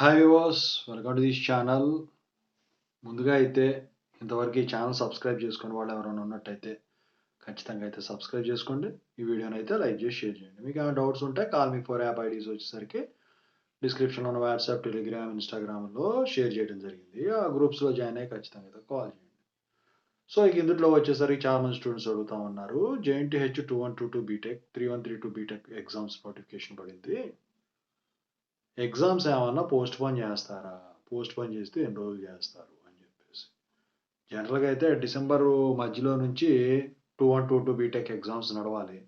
Hi viewers, welcome to this channel. ముందుగా అయితే ఇంతవరకు ఈ ఛానల్ సబ్స్క్రైబ్ చేసుకుని వాళ్ళు ఎవరైనా ఉన్నట్టయితే ఖచ్చితంగా అయితే సబ్స్క్రైబ్ చేసుకోండి. ఈ వీడియోని అయితే లైక్ చేసి షేర్ చేయండి. మీకు ఏమైనా డౌట్స్ ఉంటే call me four app IDs వచ్చేసరికి డిస్క్రిప్షన్లో ఉన్న వాట్సాప్, టెలిగ్రామ్, ఇన్స్టాగ్రామ్లో షేర్ చేయడం జరిగింది. ఆ గ్రూప్స్లో జాయిన్ అయ్యి ఖచ్చితంగా అయితే కాల్ చేయండి. సో ఇక ఇందులో వచ్చేసరికి చాలా మంది స్టూడెంట్స్ అడుగుతా ఉన్నారు. JNTH 2122 BTech 3132 BTech exams notification పడింది. ఎగ్జామ్స్ ఏమన్నా పోస్ట్ పోన్ చేస్తారా? పోస్ట్ పోన్ చేస్తే ఎన్ని రోజులు చేస్తారు అని చెప్పేసి. జనరల్గా అయితే డిసెంబర్ మధ్యలో నుంచి 2122 బీటెక్ ఎగ్జామ్స్ నడవాలి.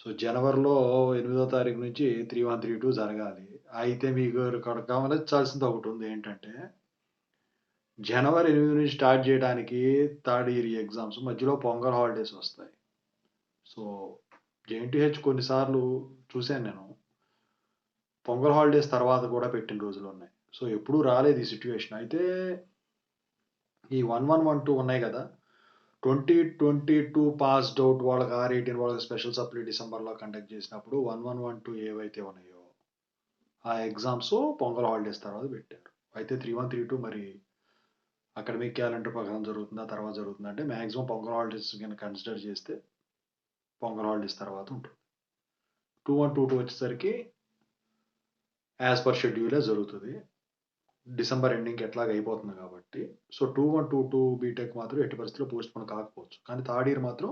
సో జనవరిలో 8వ తారీఖు నుంచి 3132 జరగాలి. అయితే మీకు ఇక్కడ గమనించాల్సింది ఒకటి ఉంది. ఏంటంటే జనవరి 8 నుంచి స్టార్ట్ చేయడానికి థర్డ్ ఇయర్ ఎగ్జామ్స్ మధ్యలో పొంగల్ హాలిడేస్ వస్తాయి. సో JNTH కొన్నిసార్లు చూశాను నేను, పొంగల్ హాలిడేస్ తర్వాత కూడా పెట్టిన రోజులు ఉన్నాయి. సో ఎప్పుడూ రాలేదు ఈ సిట్యుయేషన్. అయితే ఈ 1112 ఉన్నాయి కదా, 2022 పాస్డ్ అవుట్ వాళ్ళకి R18 వాళ్ళకి స్పెషల్ సప్లీ డిసెంబర్లో కండక్ట్ చేసినప్పుడు 1112 ఏవైతే ఉన్నాయో ఆ ఎగ్జామ్స్ పొంగల్ హాలిడేస్ తర్వాత పెట్టారు. అయితే 3132 మరి అకాడమిక్ క్యాలెండర్ ప్రకారం జరుగుతుందా తర్వాత జరుగుతుందా అంటే మ్యాక్సిమం పొంగల్ హాలిడేస్ కింద కన్సిడర్ చేస్తే పొంగల్ హాలిడేస్ తర్వాత ఉంటుంది. 2122 వచ్చేసరికి యాజ్ పర్ షెడ్యూలే జరుగుతుంది. డిసెంబర్ ఎండింగ్కి ఎట్లాగ అయిపోతుంది కాబట్టి. సో 2122 బీటెక్ మాత్రం ఎట్టి పరిస్థితుల్లో పోస్ట్ పోన్ కాకపోవచ్చు. కానీ థర్డ్ ఇయర్ మాత్రం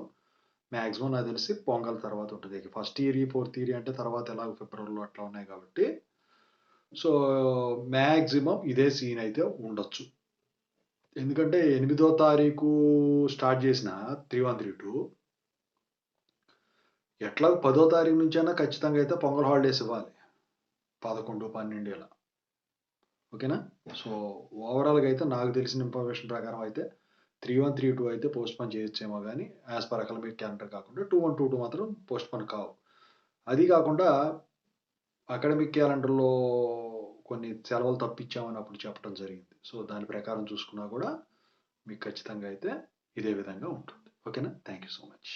మ్యాక్సిమం నాకు తెలిసి పొంగల్ తర్వాత ఉంటుంది. ఫస్ట్ ఇయర్ ఫోర్త్ ఇయర్ అంటే తర్వాత ఎలాగో ఫిబ్రవరిలో అట్లా ఉన్నాయి కాబట్టి సో మ్యాక్సిమం ఇదే సీన్ అయితే ఉండొచ్చు. ఎందుకంటే 8వ తారీఖు స్టార్ట్ చేసిన 3132 ఎట్లా 10వ తారీఖు నుంచైనా ఖచ్చితంగా అయితే పొంగల్ హాలిడేస్ ఇవ్వాలి. 11, 12 ఇలా. ఓకేనా? సో ఓవరాల్గా అయితే నాకు తెలిసిన ఇన్ఫర్మేషన్ ప్రకారం అయితే 3132 అయితే పోస్ట్ పోన్ చేయొచ్చేమో కానీ యాజ్ పర్ అకాడమిక్ క్యాలెండర్ కాకుండా 2122 మాత్రం పోస్ట్ పోన్ కావు. అది కాకుండా అకాడమిక్ క్యాలెండర్లో కొన్ని సెలవులు తప్పించామని అప్పుడు చెప్పడం జరిగింది. సో దాని ప్రకారం చూసుకున్నా కూడా మీకు ఖచ్చితంగా అయితే ఇదే విధంగా ఉంటుంది. ఓకేనా? Thank you so much.